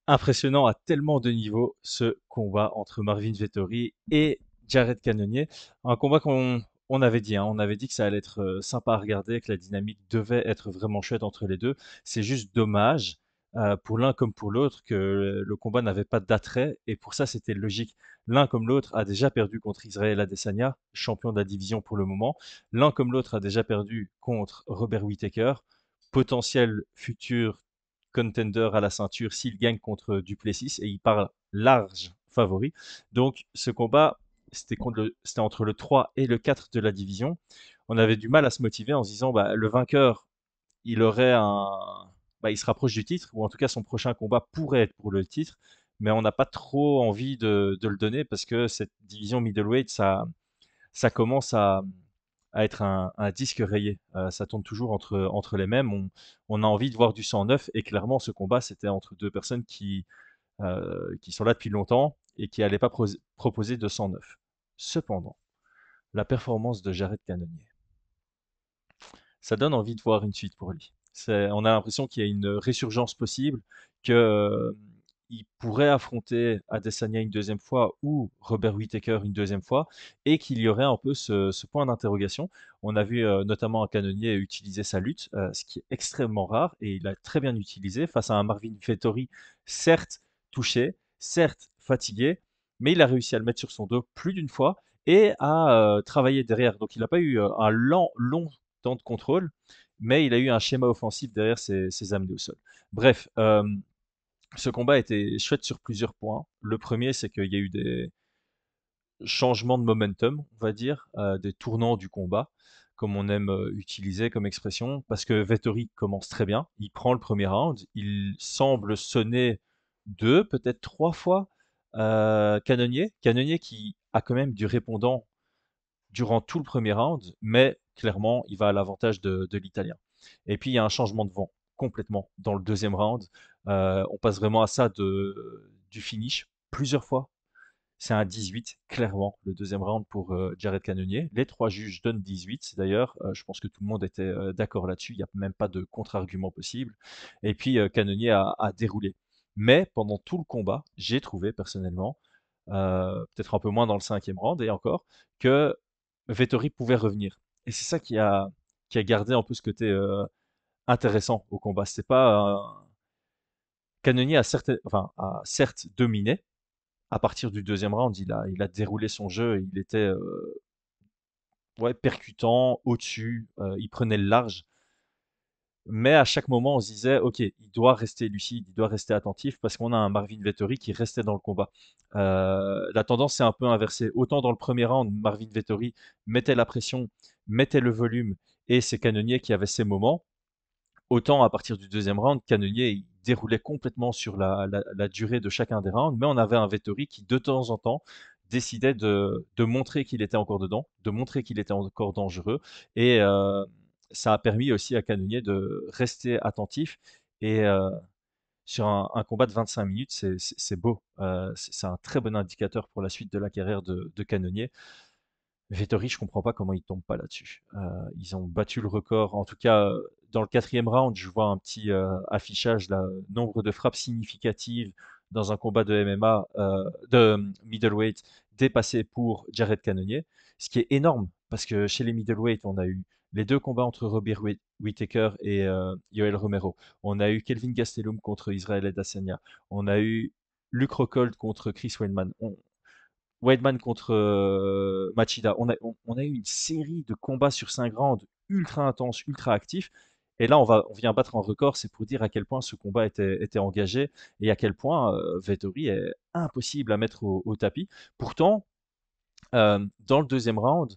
Impressionnant à tellement de niveaux, ce combat entre Marvin Vettori et Jared Cannonier. Un combat qu'on avait dit, hein, on avait dit que ça allait être sympa à regarder, que la dynamique devait être vraiment chouette entre les deux. C'est juste dommage, pour l'un comme pour l'autre, que le combat n'avait pas d'attrait, et pour ça c'était logique. L'un comme l'autre a déjà perdu contre Israel Adesanya, champion de la division pour le moment. L'un comme l'autre a déjà perdu contre Robert Whittaker, potentiel futur contender à la ceinture s'il gagne contre Duplessis, et il part large favori. Donc ce combat, c'était entre le 3 et le 4 de la division. On avait du mal à se motiver en se disant bah, le vainqueur, il aurait il se rapproche du titre, ou en tout cas son prochain combat pourrait être pour le titre, mais on n'a pas trop envie de le donner parce que cette division middleweight, ça commence à être un disque rayé. Ça tourne toujours entre les mêmes. On a envie de voir du sang neuf, et clairement, ce combat, c'était entre deux personnes qui sont là depuis longtemps et qui n'allaient pas proposer de sang neuf. Cependant, la performance de Jared Cannonier, ça donne envie de voir une suite pour lui. On a l'impression qu'il y a une résurgence possible, que il pourrait affronter Adesanya une deuxième fois ou Robert Whittaker une deuxième fois, et qu'il y aurait un peu ce point d'interrogation. On a vu notamment un canonnier utiliser sa lutte, ce qui est extrêmement rare, et il a très bien utilisé face à un Marvin Vettori, certes touché, certes fatigué, mais il a réussi à le mettre sur son dos plus d'une fois et à travailler derrière. Donc il n'a pas eu un long temps de contrôle, mais il a eu un schéma offensif derrière ses amenés au sol. Bref, ce combat était chouette sur plusieurs points. Le premier, c'est qu'il y a eu des changements de momentum, on va dire, des tournants du combat, comme on aime utiliser comme expression, parce que Vettori commence très bien. Il prend le premier round, il semble sonner deux, peut-être trois fois Cannonier qui a quand même du répondant durant tout le premier round, mais clairement, il va à l'avantage de l'Italien. Et puis, il y a un changement de vent complètement dans le deuxième round. On passe vraiment à ça du finish plusieurs fois. C'est un 18, clairement, le deuxième round pour Jared Cannonier. Les trois juges donnent 18, d'ailleurs. Je pense que tout le monde était d'accord là-dessus. Il n'y a même pas de contre-argument possible. Et puis, Cannonier a déroulé. Mais pendant tout le combat, j'ai trouvé personnellement, peut-être un peu moins dans le cinquième round et encore, que Vettori pouvait revenir. Et c'est ça qui a gardé un peu ce côté intéressant au combat. C'est pas Cannonier a certes dominé. À partir du deuxième round, il a déroulé son jeu. Il était ouais, percutant, au-dessus. Il prenait le large. Mais à chaque moment, on se disait, ok, il doit rester lucide, il doit rester attentif, parce qu'on a un Marvin Vettori qui restait dans le combat. La tendance s'est un peu inversée. Autant dans le premier round, Marvin Vettori mettait la pression, mettait le volume, et c'est Cannonier qui avait ses moments. Autant à partir du deuxième round, Cannonier il déroulait complètement sur la durée de chacun des rounds, mais on avait un Vettori qui de temps en temps décidait de montrer qu'il était encore dedans, de montrer qu'il était encore dangereux, et ça a permis aussi à Cannonier de rester attentif, et sur un combat de 25 minutes, c'est beau. C'est un très bon indicateur pour la suite de la carrière de Cannonier. Vettori, je comprends pas comment ils tombent pas là-dessus. Ils ont battu le record. En tout cas, dans le quatrième round, je vois un petit affichage là, nombre de frappes significatives dans un combat de MMA, de middleweight, dépassé pour Jared Cannonier, ce qui est énorme parce que chez les middleweight, on a eu les deux combats entre Robert Whittaker et Yoel Romero. On a eu Kelvin Gastelum contre Israel Adesanya. On a eu Luke Rockhold contre Chris Weidman. Weidman contre Machida. On a eu une série de combats sur 5 rounds ultra intenses, ultra actifs. Et là, on vient battre un record. C'est pour dire à quel point ce combat était engagé, et à quel point Vettori est impossible à mettre au tapis. Pourtant, dans le deuxième round,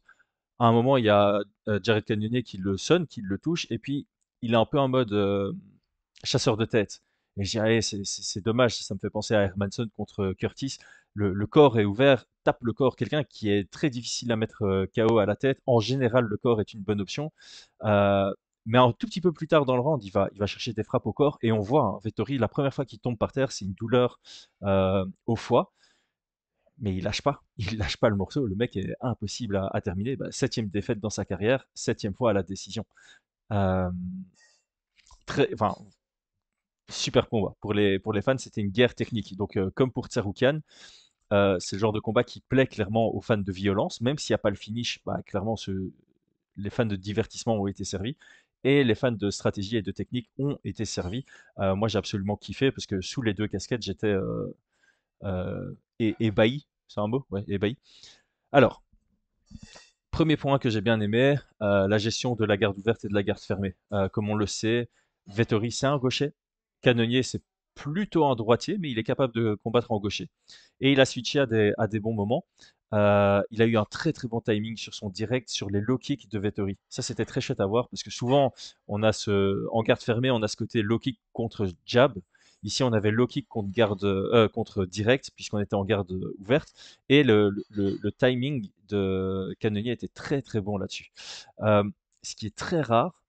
à un moment, il y a Jared Cannonier qui le sonne, qui le touche, et puis il est un peu en mode chasseur de tête. Et je dirais, c'est dommage, ça me fait penser à Hermanson contre Curtis. Le corps est ouvert, tape le corps, quelqu'un qui est très difficile à mettre KO à la tête. En général, le corps est une bonne option. Euh, mais un tout petit peu plus tard dans le round, il va chercher des frappes au corps, et on voit, hein, Vettori, la première fois qu'il tombe par terre, c'est une douleur au foie, mais il lâche pas. Il lâche pas le morceau. Le mec est impossible à terminer. Bah, septième défaite dans sa carrière, septième fois à la décision. Euh, Très, enfin, super combat. Pour les fans, c'était une guerre technique. Donc, comme pour Tsaroukian, c'est le genre de combat qui plaît clairement aux fans de violence, même s'il n'y a pas le finish, bah, clairement, les fans de divertissement ont été servis. Et les fans de stratégie et de technique ont été servis. Moi, j'ai absolument kiffé parce que sous les deux casquettes, j'étais ébahi. C'est un mot? Ouais, ébahi. Alors, premier point que j'ai bien aimé, la gestion de la garde ouverte et de la garde fermée. Comme on le sait, Vettori, c'est un gaucher. Canonnier, c'est plutôt un droitier, mais il est capable de combattre en gaucher. Et il a switché à des bons moments. Il a eu un très très bon timing sur son direct, sur les low kicks de Vettori. Ça, c'était très chouette à voir parce que souvent, en garde fermée, on a ce côté low kick contre jab. Ici, on avait low kick contre direct, puisqu'on était en garde ouverte. Et le timing de Cannonier était très très bon là-dessus. Euh, Ce qui est très rare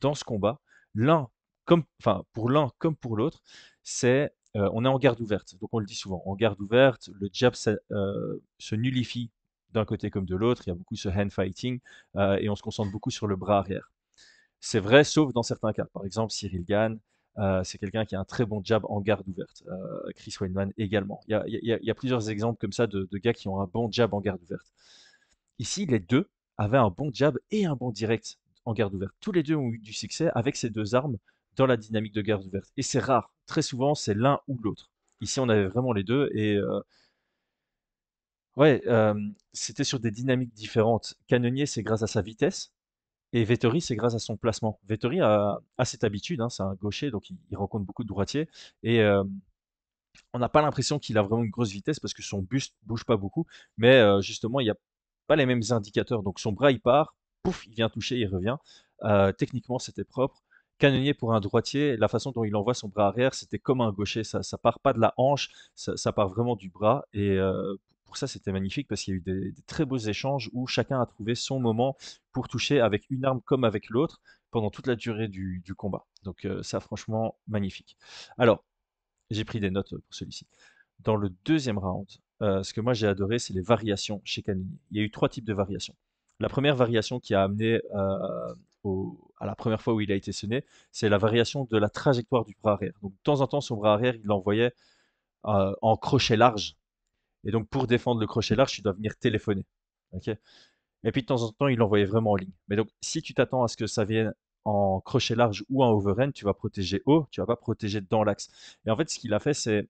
dans ce combat, pour l'un comme pour l'autre, on est en garde ouverte. Donc on le dit souvent, en garde ouverte, le jab se nullifie d'un côté comme de l'autre. Il y a beaucoup ce hand fighting et on se concentre beaucoup sur le bras arrière. C'est vrai, sauf dans certains cas. Par exemple, Cyril Gane, c'est quelqu'un qui a un très bon jab en garde ouverte. Chris Weidman également. Il y a plusieurs exemples comme ça de gars qui ont un bon jab en garde ouverte. Ici, les deux avaient un bon jab et un bon direct en garde ouverte. Tous les deux ont eu du succès avec ces deux armes dans la dynamique de garde ouverte. Et c'est rare. Très souvent, c'est l'un ou l'autre. Ici, on avait vraiment les deux et ouais, c'était sur des dynamiques différentes. Canonnier, c'est grâce à sa vitesse. Et Vettori, c'est grâce à son placement. Vettori a cette habitude, hein, c'est un gaucher, donc il rencontre beaucoup de droitiers. Et on n'a pas l'impression qu'il a vraiment une grosse vitesse parce que son buste bouge pas beaucoup. Mais justement, il n'y a pas les mêmes indicateurs. Donc son bras, il part, pouf, il vient toucher, il revient. Techniquement, c'était propre. Canonnier pour un droitier, la façon dont il envoie son bras arrière, c'était comme un gaucher. Ça part pas de la hanche, ça part vraiment du bras. Et pour ça, c'était magnifique parce qu'il y a eu des très beaux échanges où chacun a trouvé son moment pour toucher avec une arme comme avec l'autre pendant toute la durée du combat. Donc ça, franchement, magnifique. Alors, j'ai pris des notes pour celui-ci. Dans le deuxième round, ce que moi j'ai adoré, c'est les variations chez Canini. Il y a eu trois types de variations. La première variation qui a amené à la première fois où il a été sonné, c'est la variation de la trajectoire du bras arrière. Donc de temps en temps, son bras arrière, il l'envoyait en crochet large. Et donc pour défendre le crochet large, tu dois venir téléphoner. Ok. Et puis de temps en temps, il l'envoyait vraiment en ligne. Mais donc si tu t'attends à ce que ça vienne en crochet large ou en overhand, tu vas protéger haut, tu vas pas protéger dans l'axe. Et en fait, ce qu'il a fait, c'est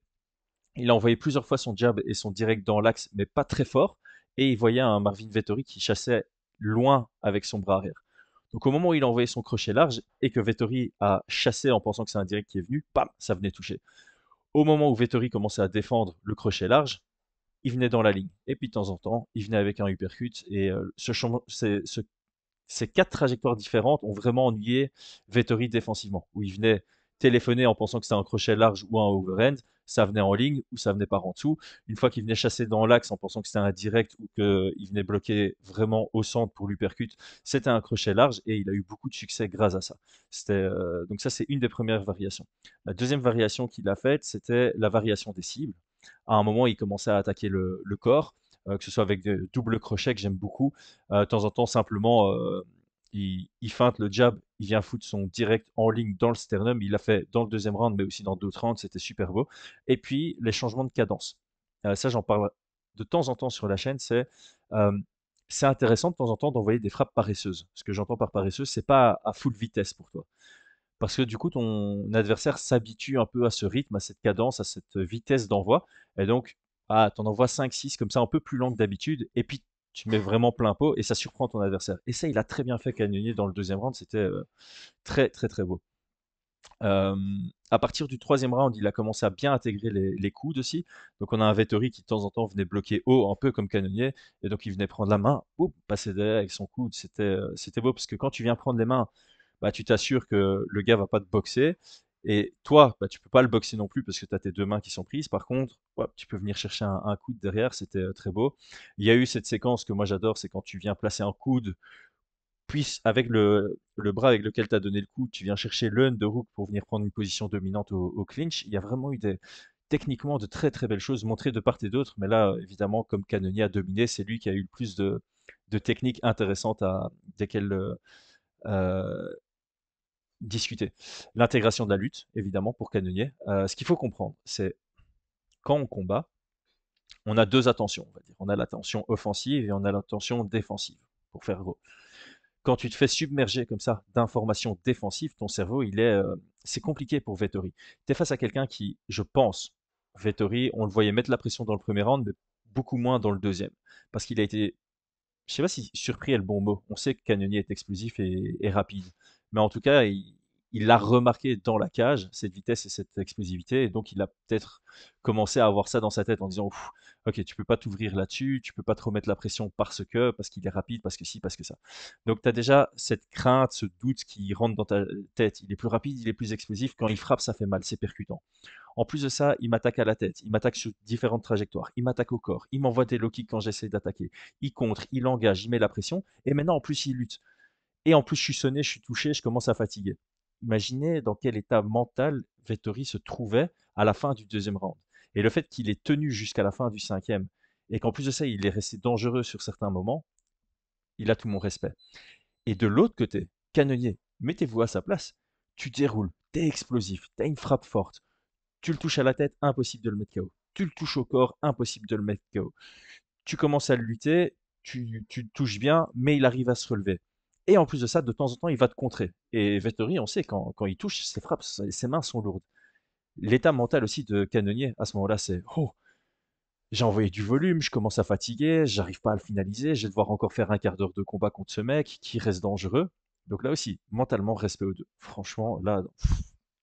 il a envoyé plusieurs fois son jab et son direct dans l'axe, mais pas très fort. Et il voyait un Marvin Vettori qui chassait loin avec son bras arrière. Donc au moment où il a envoyé son crochet large et que Vettori a chassé en pensant que c'est un direct qui est venu, pam, ça venait toucher. Au moment où Vettori commençait à défendre le crochet large, il venait dans la ligne. Et puis de temps en temps, il venait avec un uppercut. Et ces quatre trajectoires différentes ont vraiment ennuyé Vettori défensivement, où il venait téléphoner en pensant que c'était un crochet large ou un overhand, ça venait en ligne ou ça venait par en dessous. Une fois qu'il venait chasser dans l'axe en pensant que c'était un direct ou qu'il venait bloquer vraiment au centre pour l'uppercut, c'était un crochet large et il a eu beaucoup de succès grâce à ça. Donc ça, c'est une des premières variations. La deuxième variation qu'il a faite, c'était la variation des cibles. À un moment, il commençait à attaquer le corps, que ce soit avec des doubles crochets que j'aime beaucoup, de temps en temps, simplement, il feinte le jab, il vient foutre son direct en ligne dans le sternum. Il l'a fait dans le deuxième round, mais aussi dans d'autres rounds, c'était super beau. Et puis, les changements de cadence. Ça, j'en parle de temps en temps sur la chaîne. Euh, c'est intéressant de temps en temps d'envoyer des frappes paresseuses. Ce que j'entends par paresseuse, c'est pas à full vitesse pour toi. Parce que du coup, ton adversaire s'habitue un peu à ce rythme, à cette cadence, à cette vitesse d'envoi. Et donc, t'en envoies 5, 6 comme ça, un peu plus lent que d'habitude. Et puis, tu mets vraiment plein pot et ça surprend ton adversaire. Et ça, il a très bien fait Cannonier dans le deuxième round. C'était très, très, très beau. Euh, à partir du troisième round, il a commencé à bien intégrer les coudes aussi. Donc, on a un Vettori qui de temps en temps venait bloquer haut, un peu comme Cannonier. Et donc, il venait prendre la main, boum, passer derrière avec son coude. C'était beau parce que quand tu viens prendre les mains, bah, tu t'assures que le gars va pas te boxer. Et toi, bah, tu peux pas le boxer non plus parce que tu as tes deux mains qui sont prises. Par contre, ouais, tu peux venir chercher un coude derrière, c'était très beau. Il y a eu cette séquence que moi j'adore, c'est quand tu viens placer un coude, puis avec le bras avec lequel tu as donné le coup, tu viens chercher le underhook pour venir prendre une position dominante au clinch. Il y a vraiment eu techniquement de très très belles choses montrées de part et d'autre. Mais là, évidemment, comme Cannonier a dominé, c'est lui qui a eu le plus de techniques intéressantes desquelles discuter. L'intégration de la lutte, évidemment, pour Cannonier. Ce qu'il faut comprendre, c'est quand on combat, on a deux attentions, on va dire. On a l'attention offensive et on a l'attention défensive, pour faire gros. Quand tu te fais submerger comme ça d'informations défensives, ton cerveau, c'est compliqué pour Vettori. Tu es face à quelqu'un qui, je pense, Vettori, on le voyait mettre la pression dans le premier round, mais beaucoup moins dans le deuxième. Parce qu'il a été, je sais pas si surpris est le bon mot. On sait que Cannonier est explosif et rapide. Mais en tout cas, il l'a remarqué dans la cage, cette vitesse et cette explosivité. Et donc, il a peut-être commencé à avoir ça dans sa tête en disant, ouf, ok, tu peux pas t'ouvrir là-dessus, tu peux pas te remettre la pression parce qu'il est rapide, parce que si, parce que ça. Donc, tu as déjà cette crainte, ce doute qui rentre dans ta tête. Il est plus rapide, il est plus explosif. Quand il frappe, ça fait mal, c'est percutant. En plus de ça, il m'attaque à la tête, il m'attaque sur différentes trajectoires, il m'attaque au corps, il m'envoie des low kicks quand j'essaie d'attaquer, il contre, il engage, il met la pression, et maintenant en plus il lutte. Et en plus je suis sonné, je suis touché, je commence à fatiguer. Imaginez dans quel état mental Vettori se trouvait à la fin du deuxième round. Et le fait qu'il ait tenu jusqu'à la fin du cinquième, et qu'en plus de ça, il est resté dangereux sur certains moments, il a tout mon respect. Et de l'autre côté, Cannonier, mettez-vous à sa place. Tu déroules, t'es explosif, t'as une frappe forte, tu le touches à la tête, impossible de le mettre KO. Tu le touches au corps, impossible de le mettre KO. Tu commences à le lutter, tu le touches bien, mais il arrive à se relever. Et en plus de ça, de temps en temps, il va te contrer. Et Vettori, on sait, quand il touche, ses frappes, ses mains sont lourdes. L'état mental aussi de Cannonier, à ce moment-là, c'est oh, j'ai envoyé du volume, je commence à fatiguer, j'arrive pas à le finaliser, je vais devoir encore faire un quart d'heure de combat contre ce mec qui reste dangereux. Donc là aussi, mentalement, respect aux deux. Franchement, là,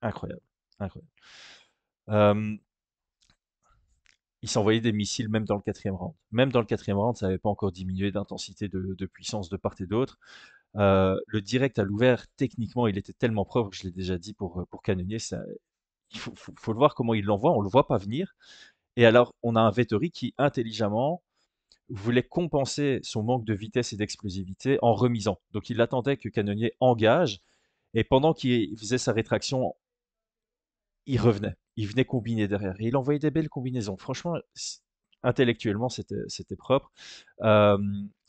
incroyable. Incroyable. Euh, il s'envoyait des missiles même dans le quatrième round. Même dans le quatrième round, ça n'avait pas encore diminué d'intensité de puissance de part et d'autre. Le direct à l'ouvert, techniquement, il était tellement propre, je l'ai déjà dit pour Cannonier, faut le voir comment il l'envoie, on le voit pas venir. Et alors, on a un Vettori qui, intelligemment, voulait compenser son manque de vitesse et d'explosivité en remisant. Donc, il attendait que Cannonier engage, et pendant qu'il faisait sa rétraction, il revenait. Il venait combiner derrière. Et il envoyait des belles combinaisons. Franchement, intellectuellement, c'était propre. Euh,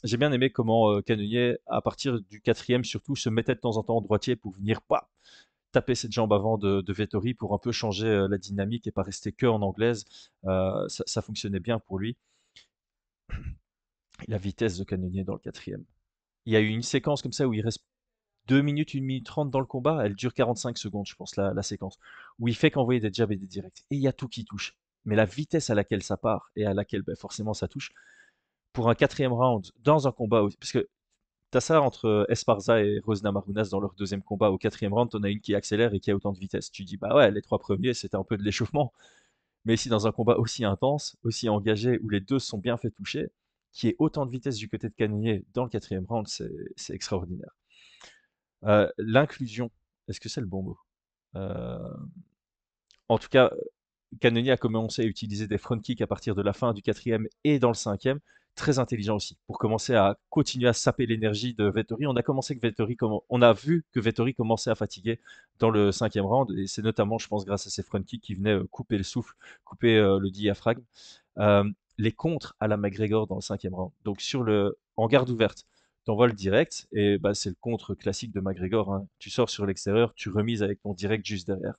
j'ai bien aimé comment Cannonier, à partir du quatrième surtout, se mettait de temps en temps en droitier pour venir taper cette jambe avant de Vettori pour un peu changer la dynamique et pas rester que en anglaise. Ça fonctionnait bien pour lui. La vitesse de Cannonier dans le quatrième. Il y a eu une séquence comme ça où il reste 2 minutes, 1 minute 30 dans le combat, elle dure 45 secondes, je pense, la séquence, où il fait qu'envoyer des jabs et des directs. Et il y a tout qui touche. Mais la vitesse à laquelle ça part et à laquelle ben, forcément ça touche, pour un quatrième round, dans un combat, parce que t'as ça entre Esparza et Rosna Marunas dans leur deuxième combat, au quatrième round, t'en as une qui accélère et qui a autant de vitesse. Tu dis, bah ouais, les trois premiers, c'était un peu de l'échauffement. Mais ici, dans un combat aussi intense, aussi engagé, où les deux se sont bien fait toucher, qui ait autant de vitesse du côté de Cannonier dans le quatrième round, c'est extraordinaire. L'inclusion, est-ce que c'est le bon mot? Euh, En tout cas, Cannonier a commencé à utiliser des front kicks à partir de la fin du quatrième et dans le cinquième. Très intelligent aussi, pour commencer à continuer à saper l'énergie de Vettori. On a vu que Vettori commençait à fatiguer dans le cinquième round, et c'est notamment, je pense, grâce à ces front kicks qui venaient couper le souffle, couper le diaphragme. Euh, les contres à la McGregor dans le cinquième round. Donc en garde ouverte, tu envoies le direct, et bah, c'est le contre classique de McGregor, hein. Tu sors sur l'extérieur, tu remises avec ton direct juste derrière.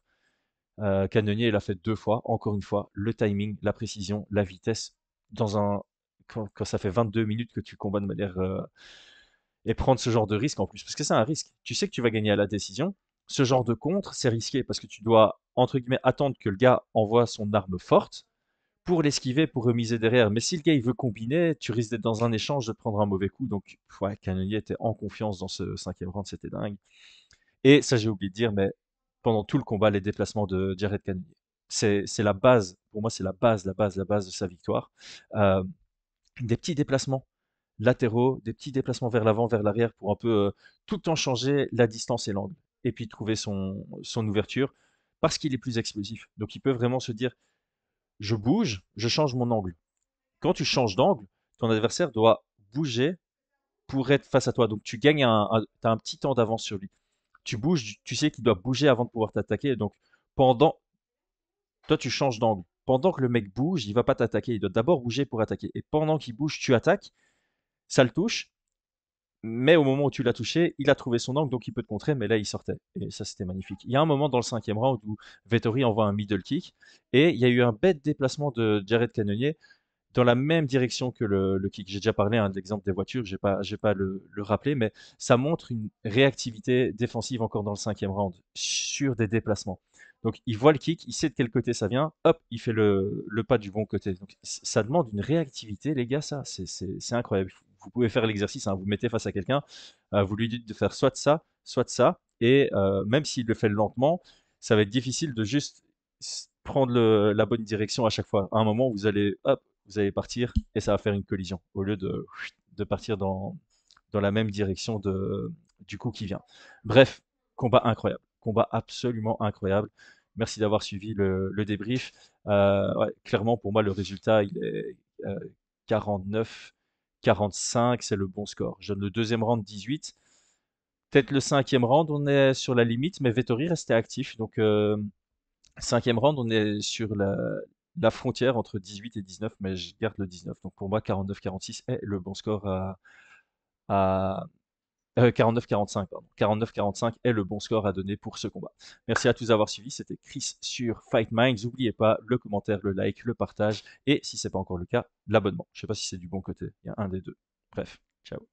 Cannonier, il a fait 2 fois, encore une fois, le timing, la précision, la vitesse, quand ça fait 22 minutes que tu combats de manière... et prendre ce genre de risque en plus, parce que c'est un risque. Tu sais que tu vas gagner à la décision. Ce genre de contre, c'est risqué, parce que tu dois, entre guillemets, attendre que le gars envoie son arme forte pour l'esquiver, pour remiser derrière. Mais si le gars, il veut combiner, tu risques d'être dans un échange, de te prendre un mauvais coup. Donc, ouais, Cannonier était en confiance dans ce cinquième round, c'était dingue. Et ça, j'ai oublié de dire, mais pendant tout le combat, les déplacements de Jared Cannonier. C'est la base, pour moi, c'est la base de sa victoire. Euh, des petits déplacements latéraux, des petits déplacements vers l'avant, vers l'arrière, pour un peu tout le temps changer la distance et l'angle. Et puis trouver son ouverture, parce qu'il est plus explosif. Donc il peut vraiment se dire, je bouge, je change mon angle. Quand tu changes d'angle, ton adversaire doit bouger pour être face à toi. Donc tu gagnes t'as un petit temps d'avance sur lui. Tu bouges, tu sais qu'il doit bouger avant de pouvoir t'attaquer. Donc, pendant, toi, tu changes d'angle. Pendant que le mec bouge, il va pas t'attaquer. Il doit d'abord bouger pour attaquer. Et pendant qu'il bouge, tu attaques, ça le touche. mais au moment où tu l'as touché, il a trouvé son angle, donc il peut te contrer, mais là, il sortait. Et ça, c'était magnifique. Il y a un moment dans le cinquième round où Vettori envoie un middle kick, et il y a eu un bête déplacement de Jared Cannonier dans la même direction que le kick. J'ai déjà parlé de l'exemple des voitures, j'ai pas le rappeler, mais ça montre une réactivité défensive encore dans le cinquième round sur des déplacements. Donc il voit le kick, il sait de quel côté ça vient, hop, il fait le pas du bon côté. Donc ça demande une réactivité, les gars, ça, c'est incroyable. Vous pouvez faire l'exercice, hein, vous mettez face à quelqu'un, vous lui dites de faire soit de ça, et même s'il le fait lentement, ça va être difficile de juste prendre la bonne direction à chaque fois. À un moment, hop, vous allez partir et ça va faire une collision au lieu de partir dans la même direction du coup qui vient. Bref, combat incroyable, combat absolument incroyable. Merci d'avoir suivi le débrief. Ouais, clairement, pour moi, le résultat, il est 49-45, c'est le bon score. Je donne le deuxième round 18. Peut-être le cinquième round, on est sur la limite, mais Vettori restait actif. Donc, cinquième round, on est sur la frontière entre 18 et 19, mais je garde le 19. Donc pour moi, 49-46 est le bon score à 49-45, pardon. 49-45 est le bon score à donner pour ce combat. Merci à tous d'avoir suivi. C'était Chris sur Fight Minds. N'oubliez pas le commentaire, le like, le partage et si ce n'est pas encore le cas, l'abonnement. Je ne sais pas si c'est du bon côté. Il y a un des deux. Bref, ciao.